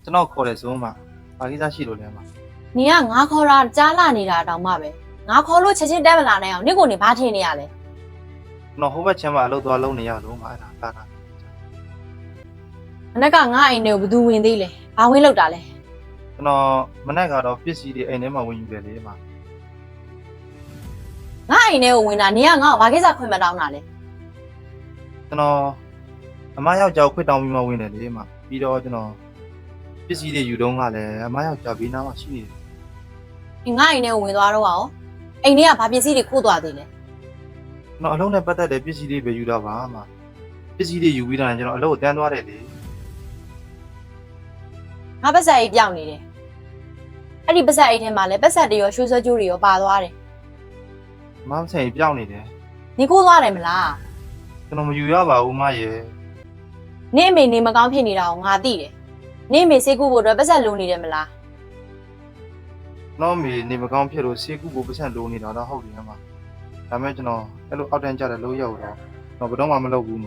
ကျွန်တော်ခေါ်တယ်ဆိုမှဘာကိစ္စရှိလို့လဲမ ။နေကငါခေါ်တာကြားလာနေတာတောင်မှပဲ။ငါခေါ်လို့ချက်ချင်းတက်မလာနိုင်အောင်နင့်ကိုနေဘာထင်နေရလဲ ကျွန်တော်ဟိုဘက်ချမ်းမှာအလုပ်သွားလုပ်နေရလို့မအဲ့ဒါတာတာ ။မနေ့ကငါအိမ်ထဲကိုဘယ်သူဝင်သေးလဲ။ဘာဝင်လောက်တာလဲ ကျွန်တော်မနေ့ကတော့ပစ္စည်းတွေအိမ်ထဲမှာဝင်ယူတယ်လေမ ။ငါအိမ်ထဲကိုဝင်တာနေကငါ့ကိုဘာကိစ္စခွင့်မတောင်းတာလဲ ကျွန်တော်အမယောက်ျားခွတ်တောင်းပြီးမှဝင်တယ်လေမပြီးတော့ကျွန်တော်ပစ္စည်းတွေယူတော့ကလည်းအမယောက်ျားဘေးနားမှာရှိနေတယ် ။ငါအိမ်ထဲကိုဝင်သွားတော့ရောအိမ်ထဲကဘာပစ္စည်းတွေခိုးသွားသေးလဲ ကျွန်တော်အလုပ်နဲ့ပတ်သက်တဲ့ပစ္စည်းတွေပဲယူတာပါမပစ္စည်းတွေယူပြီးတာကျွန်တော်အလုပ်ကိုတန်းသွားတယ်လေ ။ငါပတ်ဆက်အိတ်ပြောင်းနေတယ်။အဲ့ဒီပတ်ဆက်အိတ်ထဲမှာလည်းပတ်ဆက်တွေရောရွှေစွဲကြိုးတွေရောပါသွားတယ် မမဆိုင်ပြောင်းနေတယ် ။နေခိုးသွားတယ်မလား ကျွန်တော်မယူရပါဘူးမရဲ့ ။နင့်အမေနေမကောင်းဖြစ်နေတာကိုငါသိတယ်။နင့်အမေစိတ်ကူဖို့အတွက်ပတ်ဆက်လိုနေတယ်မလား နော်မေနေမကောင်းဖြစ်လို့ဆေးကုကိုပတ်စံလိုနေတာတော့ဟုတ်တယ်မဒါမဲ့ကျွန်တော်အဲ့လိုအောက်တန်းကြတယ်လို့ရောက်တော့ကျွန်တော်ဘယ်တော့မှမလုပ်ဘူးမ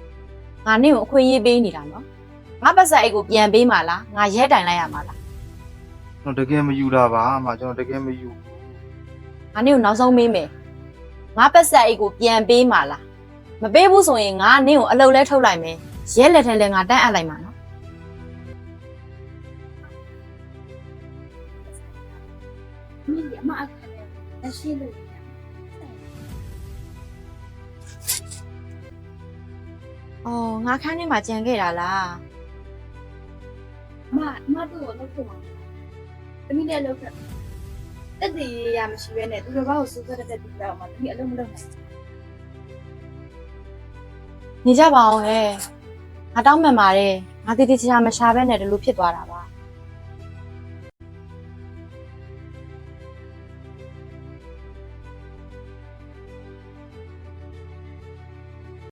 ။ငါနင့်ကိုအခွင့်အရေးပေးနေတာနော်။ငါပတ်ဆက်အိတ်ကိုပြန်ပေးမှာလား။ငါရဲတိုင်လိုက်ရမှာလား ကျွန်တော်တကယ်မယူတာပါမကျွန်တော်တကယ်မယူ ။ငါနင့်ကိုနောက်ဆုံးမေးမယ်။ငါပတ်ဆက်အိတ်ကိုပြန်ပေးမှာလား။မပေးဘူးဆိုရင်ငါနင့်ကိုအလုပ်လဲထုတ်လိုက်မယ်။ရဲလက်ထဲလဲငါတန်းအပ်လိုက်မှာနော် မင်းအမအခက်အရှိလို့ ။အော်ငါခန်းထဲမှာကြံခဲ့တာလား မတို့ကိုလုပ်ဖို့မှာတမီးလည်းလုပ်ခဲ့တက်တည်ရမရှိဘဲနဲ့သူတို့ဘာကိုစိုးစက်တဲ့တူတော့မှတမီးအလုံးမလုပ်နိုင် ။နေကြပါအောင်ဟဲ့။ငါတောင်းပန်ပါတယ်။ငါတည်တည်ချာချာမရှာဘဲနဲ့ဒီလိုဖြစ်သွားတာပါ။